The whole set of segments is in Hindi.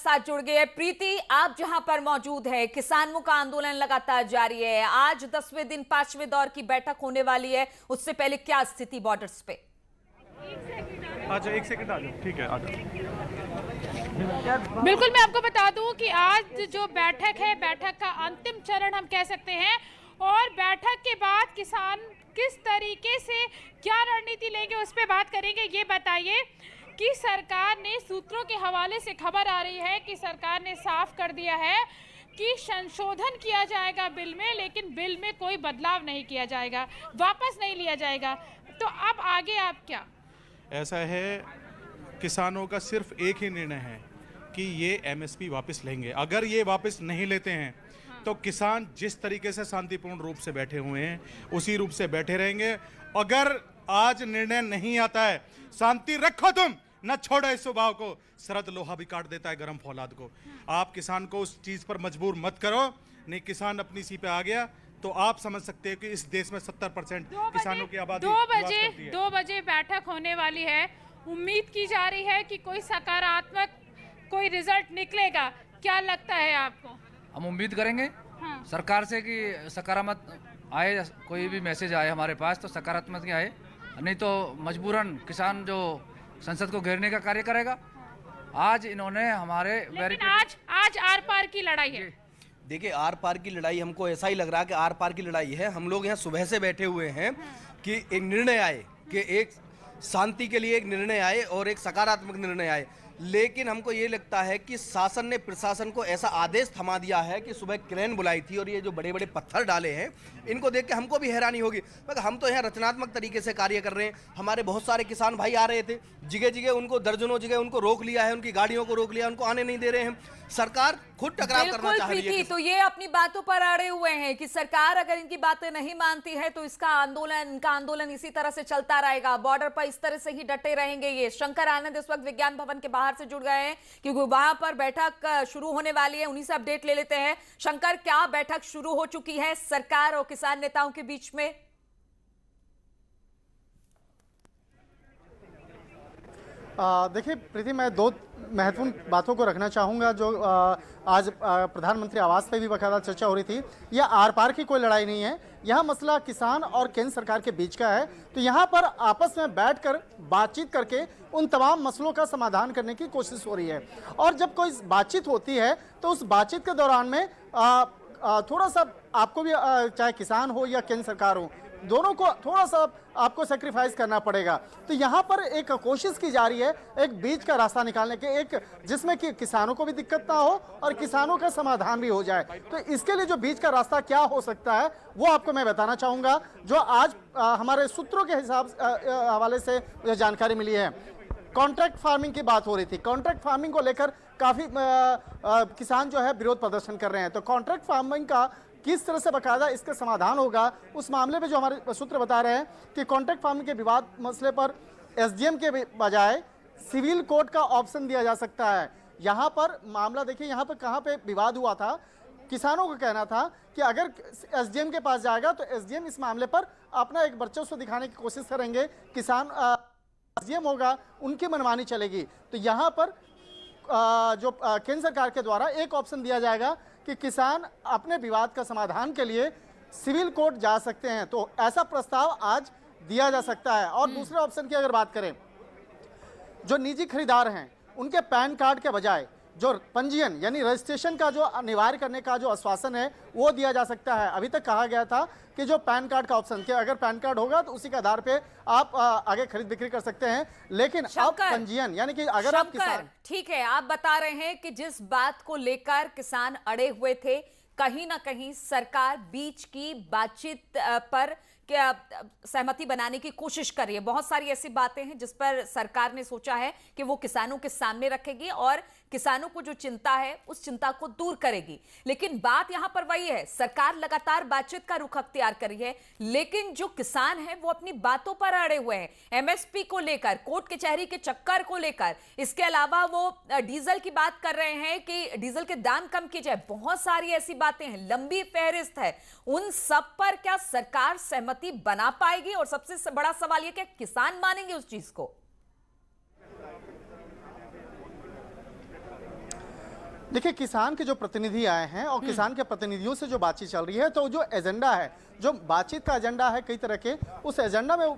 साथ जुड़ गए प्रीति, आप जहां पर मौजूद है, किसानों का आंदोलन लगातार जारी है। आज 10वें दिन 5वें दौर की बैठक होने वाली है, उससे पहले क्या स्थिति बॉर्डर्स पे? अच्छा, एक सेकंड आ जाओ। ठीक है, आ जाओ। बिल्कुल, मैं आपको बता दूं कि आज जो बैठक है, बैठक का अंतिम चरण हम कह सकते हैं, और बैठक के बाद किसान किस तरीके से क्या रणनीति लेंगे उस पर बात करेंगे। ये बताइए कि सरकार ने, सूत्रों के हवाले से खबर आ रही है कि सरकार ने साफ कर दिया है कि संशोधन किया जाएगा बिल में, लेकिन बिल में कोई बदलाव नहीं किया जाएगा, वापस नहीं लिया जाएगा। तो अब आगे आप क्या? ऐसा है, किसानों का सिर्फ एक ही निर्णय है कि ये एमएसपी वापस लेंगे। अगर ये वापस नहीं लेते हैं तो किसान जिस तरीके से शांतिपूर्ण रूप से बैठे हुए हैं उसी रूप से बैठे रहेंगे। अगर आज निर्णय नहीं आता है, शांति रखो तुम, न छोड़ो इस स्वभाव को, शरद लोहा भी काट देता है गर्म फौलाद को। आप किसान को उस चीज पर मजबूर मत करो, नहीं किसान अपनी सी पे आ गया तो आप समझ सकते हैं कि इस देश में 70% किसानों की आबादी 2 बजे बैठक होने वाली है। उम्मीद की जा रही है कि कोई सकारात्मक कोई रिजल्ट निकलेगा। क्या लगता है आपको? हम उम्मीद करेंगे सरकार से कि सकारात्मक आए, कोई भी मैसेज आए हमारे पास तो सकारात्मक ही आए, नहीं तो मजबूरन किसान जो संसद को घेरने का कार्य करेगा। आज इन्होंने हमारे लेकिन आज आर पार की लड़ाई है। देखिए, आर पार की लड़ाई हमको ऐसा ही लग रहा है कि आर पार की लड़ाई है। हम लोग यहाँ सुबह से बैठे हुए हैं कि एक निर्णय आए, कि एक शांति के लिए एक निर्णय आए और एक सकारात्मक निर्णय आए। लेकिन हमको ये लगता है कि शासन ने प्रशासन को ऐसा आदेश थमा दिया है कि सुबह क्रेन बुलाई थी और ये जो बड़े बड़े पत्थर डाले हैं, इनको देख के हमको भी हैरानी होगी। मगर हम तो यहाँ रचनात्मक तरीके से कार्य कर रहे हैं। हमारे बहुत सारे किसान भाई आ रहे थे, जगह जगह उनको, दर्जनों जगह उनको रोक लिया है, उनकी गाड़ियों को रोक लिया, उनको आने नहीं दे रहे हैं। सरकार खुद टकराव करना चाह रही है। तो ये अपनी बातों पर अड़े हुए हैं कि सरकार अगर इनकी बातें नहीं मानती है तो इनका आंदोलन इसी तरह से चलता रहेगा, बॉर्डर पर इस तरह से ही डटे रहेंगे। ये शंकर आनंद इस वक्त विज्ञान भवन के बाहर से जुड़ गए हैं क्योंकि वहां पर बैठक शुरू होने वाली है, उन्हीं से अपडेट ले लेते हैं। शंकर, क्या बैठक शुरू हो चुकी है सरकार और किसान नेताओं के बीच में? देखिए प्रीति, मैं दो महत्वपूर्ण बातों को रखना चाहूँगा जो आज प्रधानमंत्री आवास पे भी बकायदा चर्चा हो रही थी। यह आर पार की कोई लड़ाई नहीं है, यह मसला किसान और केंद्र सरकार के बीच का है। तो यहाँ पर आपस में बैठकर बातचीत करके उन तमाम मसलों का समाधान करने की कोशिश हो रही है। और जब कोई बातचीत होती है तो उस बातचीत के दौरान में थोड़ा सा आपको भी, चाहे किसान हो या केंद्र सरकार हो, दोनों को थोड़ा सा आपको सेक्रीफाइस करना पड़ेगा। तो यहाँ पर एक कोशिश की जा रही है एक बीच का रास्ता निकालने के, एक जिसमें कि किसानों को भी दिक्कत ना हो और किसानों का समाधान भी हो जाए। तो इसके लिए जो बीच का रास्ता क्या हो सकता है वो आपको मैं बताना चाहूँगा, जो आज हमारे सूत्रों के हिसाब हवाले से मुझे जानकारी मिली है। कॉन्ट्रैक्ट फार्मिंग की बात हो रही थी। कॉन्ट्रैक्ट फार्मिंग को लेकर काफ़ी किसान जो है विरोध प्रदर्शन कर रहे हैं। तो कॉन्ट्रैक्ट फार्मिंग का किस तरह से बकायदा इसका समाधान होगा, उस मामले में जो हमारे सूत्र बता रहे हैं कि कॉन्ट्रैक्ट फार्मिंग के विवाद मसले पर एसडीएम के बजाय सिविल कोर्ट का ऑप्शन दिया जा सकता है। यहाँ पर मामला देखिए, यहाँ पर कहाँ पे विवाद हुआ था, किसानों का कहना था कि अगर एसडीएम के पास जाएगा तो एसडीएम इस मामले पर अपना एक वर्चस्व दिखाने की कोशिश करेंगे, किसान एसडीएम होगा, उनकी मनमानी चलेगी। तो यहाँ पर जो केंद्र सरकार के द्वारा एक ऑप्शन दिया जाएगा कि किसान अपने विवाद का समाधान के लिए सिविल कोर्ट जा सकते हैं। तो ऐसा प्रस्ताव आज दिया जा सकता है। और दूसरे ऑप्शन की अगर बात करें, जो निजी खरीदार हैं उनके पैन कार्ड के बजाय जो पंजीयन यानी रजिस्ट्रेशन का जो अनिवार्य करने का जो आश्वासन है वो दिया जा सकता है। अभी तक कहा गया था कि जो पैन कार्ड का ऑप्शन, कि अगर पैन कार्ड होगा तो उसी के आधार पे आप आगे खरीद बिक्री कर सकते हैं, लेकिन अब पंजीयन यानी कि अगर आप किसान, ठीक है, आप बता रहे हैं कि जिस बात को लेकर किसान अड़े हुए थे, कहीं ना कहीं सरकार बीच की बातचीत पर क्या सहमति बनाने की कोशिश कर रही है। बहुत सारी ऐसी बातें हैं जिस पर सरकार ने सोचा है कि वो किसानों के सामने रखेगी और किसानों को जो चिंता है उस चिंता को दूर करेगी। लेकिन बात यहां पर वही है, सरकार लगातार बातचीत का रुख अख्तियार कर रही है, लेकिन जो किसान है वो अपनी बातों पर अड़े हुए हैं। एमएसपी को लेकर, कोर्ट कचहरी के चक्कर को लेकर, इसके अलावा वो डीजल की बात कर रहे हैं कि डीजल के दाम कम किए जाए। बहुत सारी ऐसी बातें हैं, लंबी फहरिस्त है। उन सब पर क्या सरकार सहमति बना पाएगी? और सबसे बड़ा सवाल यह कि किसान मानेंगे उस चीज को? देखिए, किसान के जो प्रतिनिधि आए हैं और किसान के प्रतिनिधियों से जो बातचीत चल रही है, तो जो एजेंडा है, जो बातचीत का एजेंडा है कई तरह के, उस एजेंडा में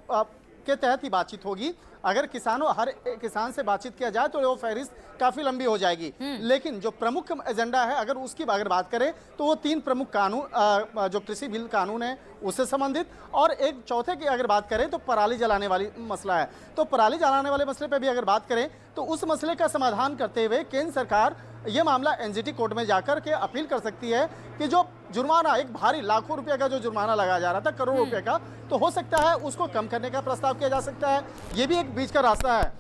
के तहत ही बातचीत होगी। अगर हर एक किसान से बातचीत किया जाए तो वो फहरिस्त काफी लंबी हो जाएगी। लेकिन जो प्रमुख एजेंडा है, अगर उसकी अगर बात करें तो वो 3 प्रमुख कानून, जो कृषि बिल कानून है उससे संबंधित, और एक चौथे की अगर बात करें तो पराली जलाने वाली मसला है। तो पराली जलाने वाले मसले पर भी अगर बात करें तो उस मसले का समाधान करते हुए केंद्र सरकार ये मामला एनजीटी कोर्ट में जाकर के अपील कर सकती है कि जो जुर्माना, एक भारी लाखों रुपए का जो जुर्माना लगाया जा रहा था, करोड़ों रुपए का, तो हो सकता है उसको कम करने का प्रस्ताव किया जा सकता है। ये भी एक बीच का रास्ता है।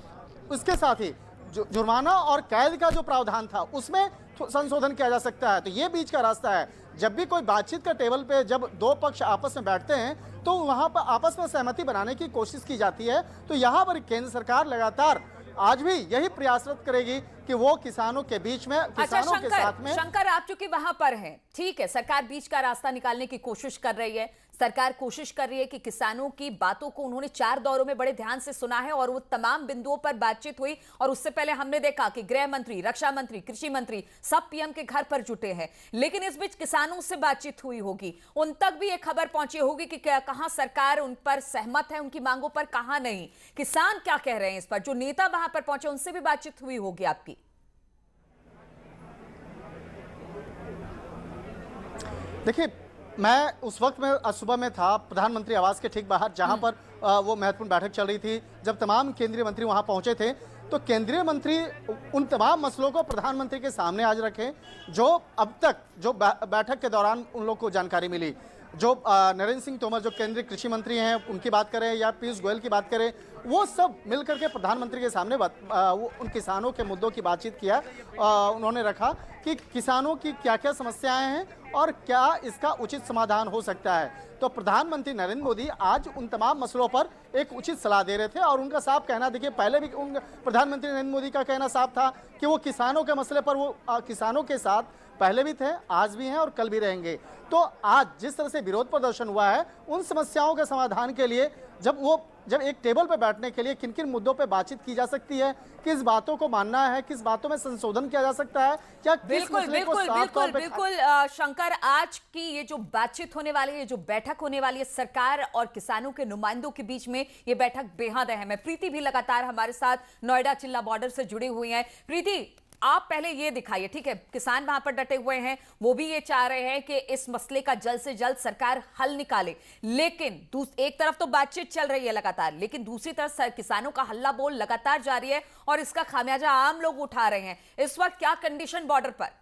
उसके साथ ही जुर्माना और कैद का जो प्रावधान था उसमें संशोधन किया जा सकता है। तो ये बीच का रास्ता है। जब भी कोई बातचीत का टेबल पे जब 2 पक्ष आपस में बैठते हैं तो वहां पर आपस में सहमति बनाने की कोशिश की जाती है। तो यहाँ पर केंद्र सरकार लगातार आज भी यही प्रयासरत करेगी कि वो किसानों के बीच में, किसानों के साथ में। शंकर, आप चूंकि वहां पर हैं, ठीक है, सरकार बीच का रास्ता निकालने की कोशिश कर रही है। सरकार कोशिश कर रही है कि किसानों की बातों को उन्होंने 4 दौरों में बड़े ध्यान से सुना है और वो तमाम बिंदुओं पर बातचीत हुई। और उससे पहले हमने देखा कि गृह मंत्री, रक्षा मंत्री, कृषि मंत्री सब पीएम के घर पर जुटे हैं। लेकिन इस बीच किसानों से बातचीत हुई होगी, उन तक भी एक खबर पहुंची होगी कि कहां सरकार उन पर सहमत है, उनकी मांगों पर कहां नहीं। किसान क्या कह रहे हैं इस पर? जो नेता वहां पर पहुंचे उनसे भी बातचीत हुई होगी आपकी? देखिए, मैं उस वक्त में आज सुबह में था प्रधानमंत्री आवास के ठीक बाहर, जहां पर वो महत्वपूर्ण बैठक चल रही थी। जब तमाम केंद्रीय मंत्री वहां पहुंचे थे तो केंद्रीय मंत्री उन तमाम मसलों को प्रधानमंत्री के सामने आज रखे जो अब तक जो बैठक के दौरान उन लोग को जानकारी मिली। जो नरेंद्र सिंह तोमर जो केंद्रीय कृषि मंत्री हैं उनकी बात करें या पीयूष गोयल की बात करें, वो सब मिलकर के प्रधानमंत्री के सामने उन किसानों के मुद्दों की बातचीत किया। उन्होंने रखा कि किसानों की क्या क्या समस्याएं हैं और क्या इसका उचित समाधान हो सकता है। तो प्रधानमंत्री नरेंद्र मोदी आज उन तमाम मसलों पर एक उचित सलाह दे रहे थे और उनका साफ कहना, देखिए पहले भी प्रधानमंत्री नरेंद्र मोदी का कहना साफ था कि वो किसानों के मसले पर वो किसानों के साथ पहले भी थे, आज भी हैं और कल भी रहेंगे। तो आज जिस तरह से विरोध प्रदर्शन हुआ है, उन समस्याओं के समाधान के लिए जब एक टेबल पर बैठने के लिए किन किन मुद्दों पर बातचीत की जा सकती है, किस बातों को मानना है, किस बातों में संशोधन किया जा सकता है, क्या बिल्कुल शंकर, आज की ये जो बातचीत होने वाली है, जो बैठक होने वाली है सरकार और किसानों के नुमाइंदों के बीच में, ये बैठक बेहद अहम है। प्रीति भी लगातार हमारे साथ नोएडा चिल्ला बॉर्डर से जुड़ी हुई है। प्रीति, आप पहले ये दिखाइए, ठीक है, किसान वहां पर डटे हुए हैं, वो भी ये चाह रहे हैं कि इस मसले का जल्द से जल्द सरकार हल निकाले। लेकिन एक तरफ तो बातचीत चल रही है लगातार, लेकिन दूसरी तरफ किसानों का हल्ला बोल लगातार जारी है और इसका खामियाजा आम लोग उठा रहे हैं। इस वक्त क्या कंडीशन बॉर्डर पर?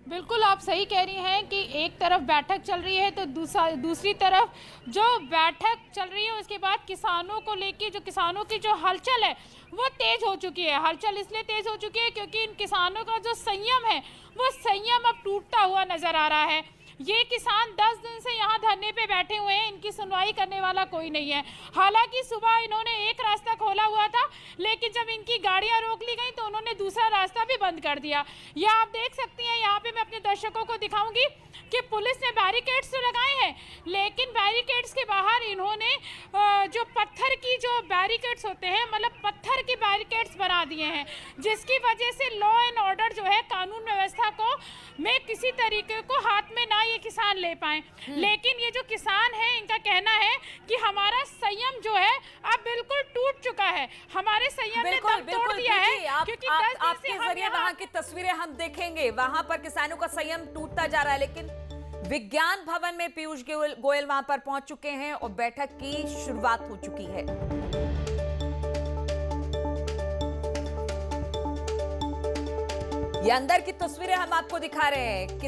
बिल्कुल आप सही कह रही हैं कि एक तरफ बैठक चल रही है तो दूसरी तरफ जो बैठक चल रही है उसके बाद किसानों को लेके जो किसानों की जो हलचल है वो तेज हो चुकी है। हलचल इसलिए तेज हो चुकी है क्योंकि इन किसानों का जो संयम है वो संयम अब टूटता हुआ नजर आ रहा है। ये किसान 10 दिन से यहाँ धरने पे बैठे हुए हैं, इनकी सुनवाई करने वाला कोई नहीं है। हालांकि सुबह इन्होंने एक रास्ता खोला हुआ था, लेकिन जब इनकी गाड़ियां रोक ली गई तो उन्होंने दूसरा रास्ता भी बंद कर दिया। यह आप देख सकती हैं, यहाँ पे मैं अपने दर्शकों को दिखाऊंगी कि पुलिस ने बैरिकेड्स तो लगाए हैं, लेकिन बैरिकेड्स के बाहर इन्होंने जो पत्थर की जो बैरिकेड्स होते हैं, मतलब पत्थर की बैरिकेड्स बना दिए हैं, जिसकी वजह से लॉ एंड ऑर्डर जो है, कानून व्यवस्था को में किसी तरीके को हाथ में ना ये किसान ले पाए। लेकिन ये जो किसान है, इनका कहना है कि हमारा संयम जो है अब बिल्कुल टूट चुका है, हमारे संयम ने दम तोड़ दिया है। क्योंकि आपके जरिए वहां की तस्वीरें हम देखेंगे, वहां पर किसानों का संयम टूटता जा रहा है। लेकिन विज्ञान भवन में पीयूष गोयल वहां पर पहुंच चुके हैं और बैठक की शुरुआत हो चुकी है। ये अंदर की तस्वीरें हम आपको दिखा रहे हैं।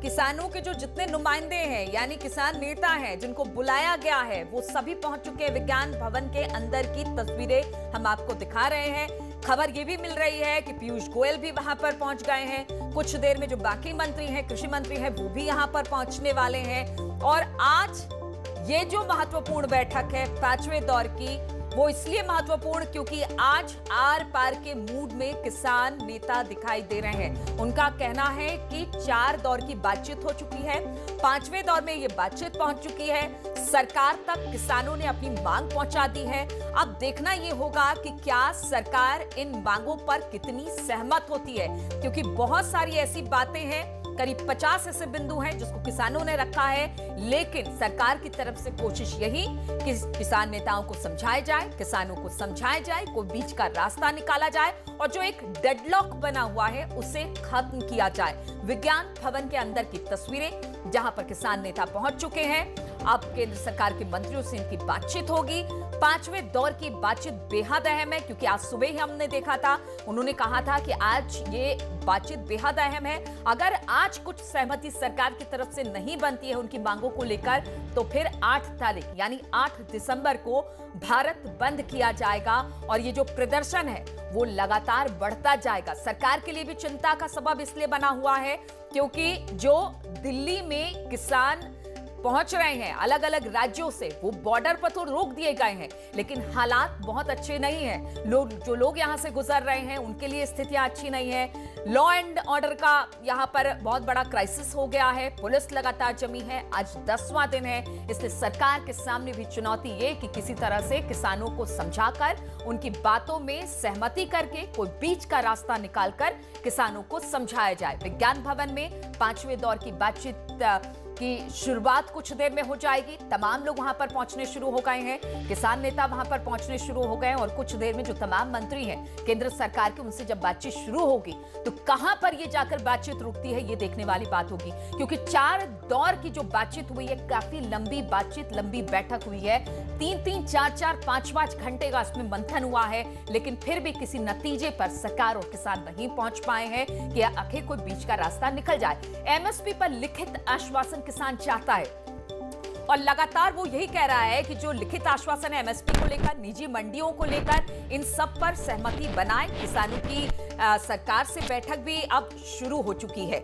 किसानों के जो जितने नुमाइंदे हैं, यानी किसान नेता हैं जिनको बुलाया गया है, वो सभी पहुंच चुके हैं। विज्ञान भवन के अंदर की तस्वीरें हम आपको दिखा रहे हैं। खबर ये भी मिल रही है कि पीयूष गोयल भी वहां पर पहुंच गए हैं। कुछ देर में जो बाकी मंत्री हैं, कृषि मंत्री हैं, वो भी यहां पर पहुंचने वाले हैं। और आज ये जो महत्वपूर्ण बैठक है 5वें दौर की, वो इसलिए महत्वपूर्ण क्योंकि आज आर पार के मूड में किसान नेता दिखाई दे रहे हैं। उनका कहना है कि 4 दौर की बातचीत हो चुकी है, 5वें दौर में ये बातचीत पहुंच चुकी है, सरकार तक किसानों ने अपनी मांग पहुंचा दी है। अब देखना ये होगा कि क्या सरकार इन मांगों पर कितनी सहमत होती है, क्योंकि बहुत सारी ऐसी बातें हैं, करीब 50 ऐसे बिंदु हैं जिसको किसानों ने रखा है, लेकिन सरकार की तरफ से कोशिश यही कि किसान नेताओं को समझाया जाए, किसानों को समझाया जाए, कोई बीच का रास्ता निकाला जाए और जो एक डेडलॉक बना हुआ है उसे खत्म किया जाए। विज्ञान भवन के अंदर की तस्वीरें जहां पर किसान नेता पहुंच चुके हैं। अब केंद्र सरकार के मंत्रियों से इनकी बातचीत होगी। 5वें दौर की बातचीत बेहद अहम है क्योंकि आज सुबह ही हमने देखा था, उन्होंने कहा था कि आज ये बातचीत बेहद अहम है। अगर आज कुछ सहमति सरकार की तरफ से नहीं बनती है उनकी मांगों को लेकर, तो फिर 8 तारीख यानी 8 दिसंबर को भारत बंद किया जाएगा और ये जो प्रदर्शन है वो लगातार बढ़ता जाएगा। सरकार के लिए भी चिंता का सबब इसलिए बना हुआ है क्योंकि जो दिल्ली में किसान पहुंच रहे हैं अलग अलग राज्यों से, वो बॉर्डर पर तो रोक दिए गए हैं, लेकिन हालात बहुत अच्छे नहीं हैं। जो लोग यहां से गुजर रहे हैं उनके लिए स्थितियां अच्छी नहीं है। लॉ एंड ऑर्डर का यहां पर बहुत बड़ा क्राइसिस हो गया है, पुलिस लगातार जमी है, आज 10वां दिन है। इसलिए सरकार के सामने भी चुनौती ये कि किसी तरह से किसानों को समझाकर उनकी बातों में सहमति करके कोई बीच का रास्ता निकालकर किसानों को समझाया जाए। विज्ञान भवन में 5वें दौर की बातचीत की शुरुआत कुछ देर में हो जाएगी। तमाम लोग वहां पर पहुंचने शुरू हो गए हैं, किसान नेता वहां पर पहुंचने शुरू हो गए हैं और कुछ देर में जो तमाम मंत्री हैं केंद्र सरकार के, उनसे जब बातचीत शुरू होगी तो कहां पर ये जाकर बातचीत रुकती है ये देखने वाली बात होगी। क्योंकि 4 दौर की जो बातचीत हुई है, काफी लंबी बातचीत, लंबी बैठक हुई है, 3-3, 4-4, 5-5 घंटे का इसमें मंथन हुआ है, लेकिन फिर भी किसी नतीजे पर सरकार और किसान नहीं पहुंच पाए हैं कि आखिर कोई बीच का रास्ता निकल जाए। एमएसपी पर लिखित आश्वासन किसान चाहता है और लगातार वो यही कह रहा है कि जो लिखित आश्वासन है एमएसपी को लेकर, निजी मंडियों को लेकर, इन सब पर सहमति बनाए। किसानों की सरकार से बैठक भी अब शुरू हो चुकी है।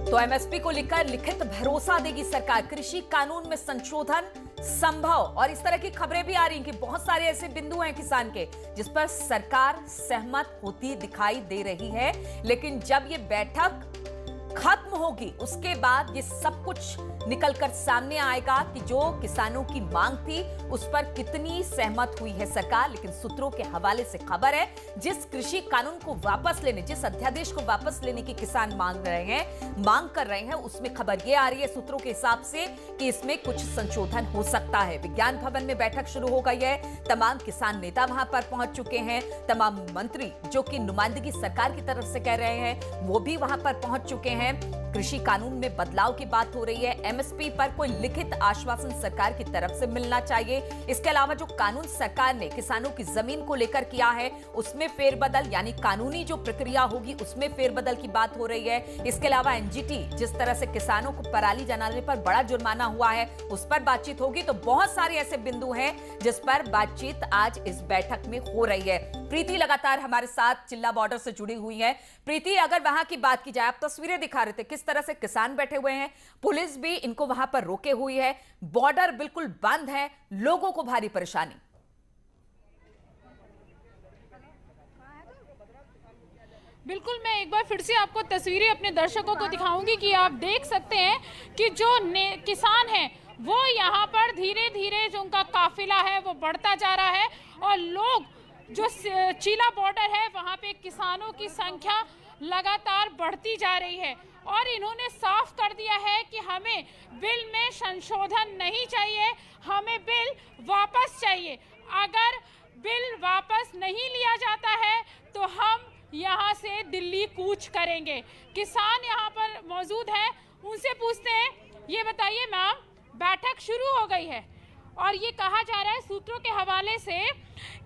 तो एमएसपी को लेकर लिखित भरोसा देगी सरकार। कृषि कानून में संशोधन संभव, और इस तरह की खबरें भी आ रही हैं कि बहुत सारे ऐसे बिंदु हैं किसान के जिस पर सरकार सहमत होती दिखाई दे रही है। लेकिन जब ये बैठक खत्म होगी उसके बाद ये सब कुछ निकलकर सामने आएगा कि जो किसानों की मांग थी उस पर कितनी सहमत हुई है सरकार। लेकिन सूत्रों के हवाले से खबर है, जिस कृषि कानून को वापस लेने, जिस अध्यादेश को वापस लेने की किसान मांग कर रहे हैं, उसमें खबर ये आ रही है सूत्रों के हिसाब से कि इसमें कुछ संशोधन हो सकता है। विज्ञान भवन में बैठक शुरू हो गई है, तमाम किसान नेता वहां पर पहुंच चुके हैं, तमाम मंत्री जो कि नुमाइंदगी सरकार की तरफ से कह रहे हैं वो भी वहां पर पहुंच चुके हैं। कृषि कानून में बदलाव की बात हो रही है, एमएसपी पर कोई लिखित आश्वासन सरकार की तरफ से मिलना चाहिए। इसके अलावा जो कानून सरकार ने किसानों की जमीन को लेकर किया है उसमें फेरबदल, यानी कानूनी जो प्रक्रिया होगी उसमें फेरबदल की बात हो रही है। इसके अलावा एनजीटी, जिस तरह से किसानों को पराली जलाने पर बड़ा जुर्माना हुआ है, उस पर बातचीत होगी। तो बहुत सारे ऐसे बिंदु हैं जिस पर बातचीत आज इस बैठक में हो रही है। प्रीति लगातार हमारे साथ चिल्ला बॉर्डर से जुड़ी हुई है। प्रीति, अगर वहां की बात की जाए, आप तस्वीरें दिखा रहे थे किस तरह से किसान बैठे हुए हैं, पुलिस भी इनको वहां पर रोके हुई है, बॉर्डर बिल्कुल बंद है, लोगों को भारी परेशानी। बिल्कुल, मैं एक बार फिर से आपको तस्वीरें अपने दर्शकों को दिखाऊंगी कि आप देख सकते हैं कि जो किसान हैं वो यहाँ पर धीरे धीरे जो उनका काफिला है वो बढ़ता जा रहा है और लोग जो चीला बॉर्डर है वहाँ पे किसानों की संख्या लगातार बढ़ती जा रही है और इन्होंने साफ कर दिया है कि हमें बिल में संशोधन नहीं चाहिए, हमें बिल वापस चाहिए। अगर बिल वापस नहीं लिया जाता है तो हम यहाँ से दिल्ली कूच करेंगे। किसान यहाँ पर मौजूद हैं, उनसे पूछते हैं, ये बताइए मैम, बैठक शुरू हो गई है और ये कहा जा रहा है सूत्रों के हवाले से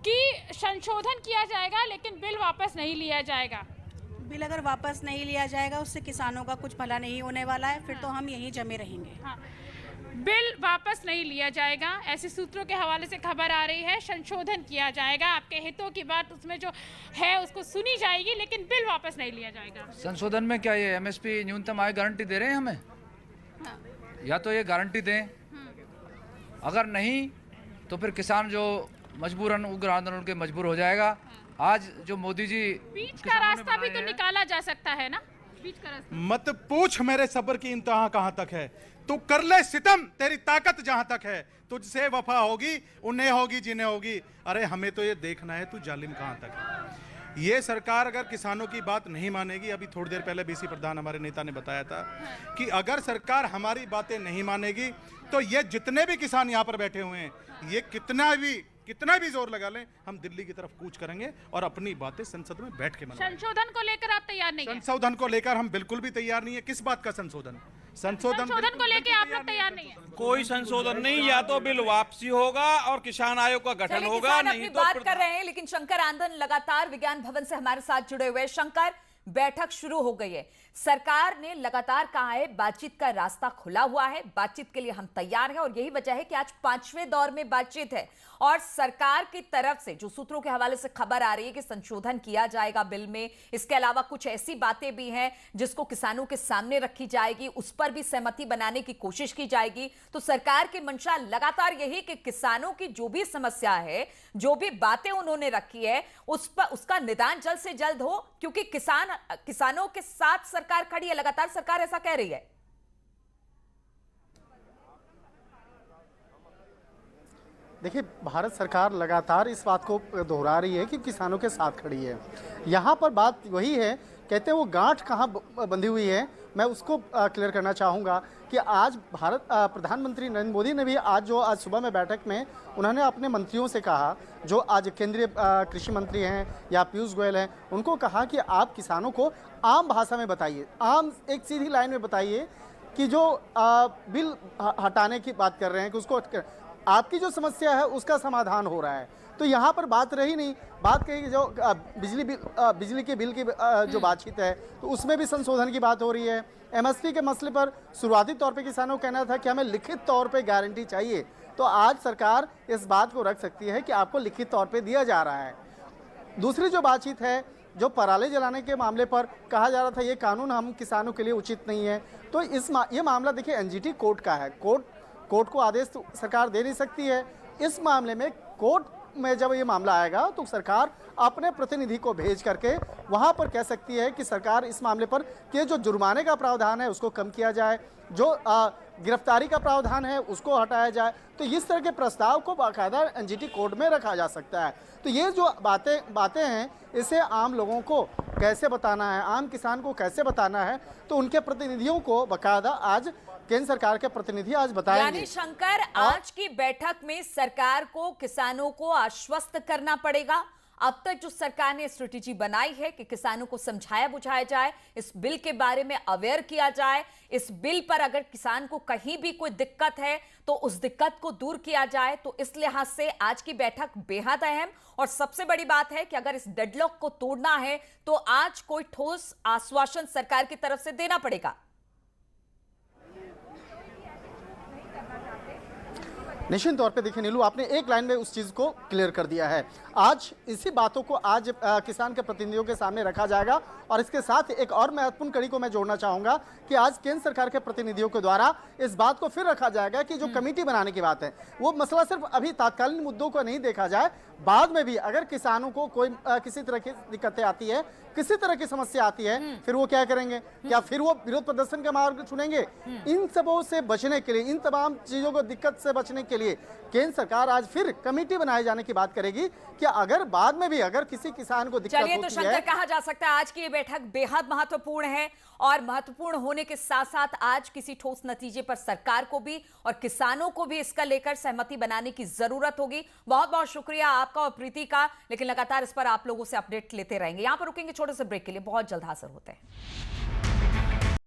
कि संशोधन किया जाएगा लेकिन बिल वापस नहीं लिया जाएगा। बिल अगर वापस नहीं लिया जाएगा उससे किसानों का कुछ भला नहीं होने वाला है, फिर तो हम यहीं जमे रहेंगे। हाँ, बिल वापस नहीं लिया जाएगा, ऐसे सूत्रों के हवाले से खबर आ रही है। संशोधन किया जाएगा, आपके हितों की बात उसमें जो है उसको सुनी जाएगी, लेकिन बिल वापस नहीं लिया जाएगा। संशोधन में क्या ये एमएसपी न्यूनतम आय गारंटी दे रहे हैं हमें? या तो ये गारंटी दें अगर नहीं तो फिर किसान जो मजबूरन उग्र आंदोलन के मजबूर हो जाएगा। आज जो मोदी जी बीच का रास्ता भी तो निकाला जा सकता है ना, बीच का रास्ता। मत पूछ मेरे सब्र की इंतहा कहां तक है, तू कर ले सितम, तेरी ताकत जहां तक है, तुझसे वफा होगी, उन्हें होगी जिन्हें होगी। अरे हमें तो ये देखना है तू जालिम कहां तक है। ये सरकार अगर किसानों की बात नहीं मानेगी, अभी थोड़ी देर पहले बीसी प्रधान हमारे नेता ने बताया था कि अगर सरकार हमारी बातें नहीं मानेगी तो ये जितने भी किसान यहाँ पर बैठे हुए हैं, ये कितना भी जोर लगा लें, हम दिल्ली की तरफ कूच करेंगे और अपनी बातें संसद में बैठ के मानेंगे। संशोधन को लेकर आप तैयार नहीं हैं? संशोधन को लेकर हम बिल्कुल भी तैयार नहीं है। किस बात का संशोधन संशोधन को लेकर आप लोग तैयार नहीं है? कोई संशोधन नहीं, या तो बिल वापसी होगा और किसान आयोग का गठन होगा, किसान नहीं अपनी तो बात कर रहे हैं, लेकिन शंकर आनंद लगातार विज्ञान भवन से हमारे साथ जुड़े हुए। शंकर, बैठक शुरू हो गई है, सरकार ने लगातार कहा है बातचीत का रास्ता खुला हुआ है, बातचीत के लिए हम तैयार हैं और यही वजह है कि आज 5वें दौर में बातचीत है और सरकार की तरफ से जो सूत्रों के हवाले से खबर आ रही है कि संशोधन किया जाएगा बिल में। इसके अलावा कुछ ऐसी बातें भी हैं जिसको किसानों के सामने रखी जाएगी, उस पर भी सहमति बनाने की कोशिश की जाएगी। तो सरकार की मंशा लगातार यही कि किसानों की जो भी समस्या है, जो भी बातें उन्होंने रखी है, उसका निदान जल्द से जल्द हो, क्योंकि किसानों के साथ सरकार खड़ी है, लगातार सरकार ऐसा कह रही है। देखिए, भारत सरकार लगातार इस बात को दोहरा रही है कि किसानों के साथ खड़ी है। यहाँ पर बात वही है, कहते हैं वो गांठ कहाँ बंधी हुई है, मैं उसको क्लियर करना चाहूँगा कि आज प्रधानमंत्री नरेंद्र मोदी ने भी आज सुबह में बैठक में उन्होंने अपने मंत्रियों से कहा, जो आज केंद्रीय कृषि मंत्री हैं या पीयूष गोयल हैं, उनको कहा कि आप किसानों को आम भाषा में बताइए, आम एक सीधी लाइन में बताइए कि जो बिल हटाने की बात कर रहे हैं कि उसको आपकी जो समस्या है उसका समाधान हो रहा है। तो यहाँ पर बात रही नहीं, बात कही जो बिजली के बिल की जो बातचीत है तो उसमें भी संशोधन की बात हो रही है। एमएसपी के मसले पर शुरुआती तौर पे किसानों का कहना था कि हमें लिखित तौर पे गारंटी चाहिए, तो आज सरकार इस बात को रख सकती है कि आपको लिखित तौर पे दिया जा रहा है। दूसरी जो बातचीत है, जो पराली जलाने के मामले पर कहा जा रहा था ये कानून हम किसानों के लिए उचित नहीं है, तो ये मामला देखिए एनजीटी कोर्ट का है, कोर्ट को आदेश तो सरकार दे नहीं सकती है। इस मामले में कोर्ट में जब ये मामला आएगा तो सरकार अपने प्रतिनिधि को भेज करके वहां पर कह सकती है कि सरकार इस मामले पर कि जो जुर्माने का प्रावधान है उसको कम किया जाए, जो गिरफ्तारी का प्रावधान है उसको हटाया जाए। तो इस तरह के प्रस्ताव को बाकायदा एनजीटी कोर्ट में रखा जा सकता है। तो ये जो बातें हैं इसे आम लोगों को कैसे बताना है, आम किसान को कैसे बताना है, तो उनके प्रतिनिधियों को बाकायदा आज केंद्र सरकार के प्रतिनिधि आज बताएंगे। यानी शंकर, आज की बैठक में सरकार को किसानों को आश्वस्त करना पड़ेगा। अब तक जो सरकार ने स्ट्रेटेजी बनाई है कि किसानों को समझाया बुझाया जाए, इस बिल के बारे में अवेयर किया जाए, इस बिल पर अगर किसान को कहीं भी कोई दिक्कत है तो उस दिक्कत को दूर किया जाए। तो इस लिहाज से आज की बैठक बेहद अहम और सबसे बड़ी बात है कि अगर इस डेडलॉक को तोड़ना है तो आज कोई ठोस आश्वासन सरकार की तरफ से देना पड़ेगा। निश्चित तौर पे देखिए नीलू, आपने एक लाइन में उस चीज़ को क्लियर कर दिया है। आज इसी बातों को आज किसान के प्रतिनिधियों के सामने रखा जाएगा और इसके साथ एक और महत्वपूर्ण कड़ी को मैं जोड़ना चाहूँगा कि आज केंद्र सरकार के प्रतिनिधियों के द्वारा इस बात को फिर रखा जाएगा कि जो कमेटी बनाने की बात है वो मसला सिर्फ अभी तात्कालीन मुद्दों को नहीं देखा जाए, बाद में भी अगर किसानों को कोई किसी तरह की दिक्कतें आती है, किसी तरह की समस्या आती है, फिर वो क्या करेंगे, क्या फिर वो विरोध प्रदर्शन का मार्ग चुनेंगे? इन सबों से बचने के लिए, इन तमाम चीजों को दिक्कत से बचने के लिए केंद्र सरकार आज फिर कमेटी बनाए जाने की बात करेगी कि अगर बाद में भी अगर किसी किसान को दिक्कत चलिए, तो होती शंकर है। कहा जा सकता है आज की ये बैठक बेहद महत्वपूर्ण है और महत्वपूर्ण होने के साथ साथ आज किसी ठोस नतीजे पर सरकार को भी और किसानों को भी इसका लेकर सहमति बनाने की जरूरत होगी। बहुत बहुत शुक्रिया आपका और प्रीति का, लेकिन लगातार इस पर आप लोगों से अपडेट लेते रहेंगे। यहां पर रुकेंगे छोटे से ब्रेक के लिए, बहुत जल्द हाजिर होते हैं।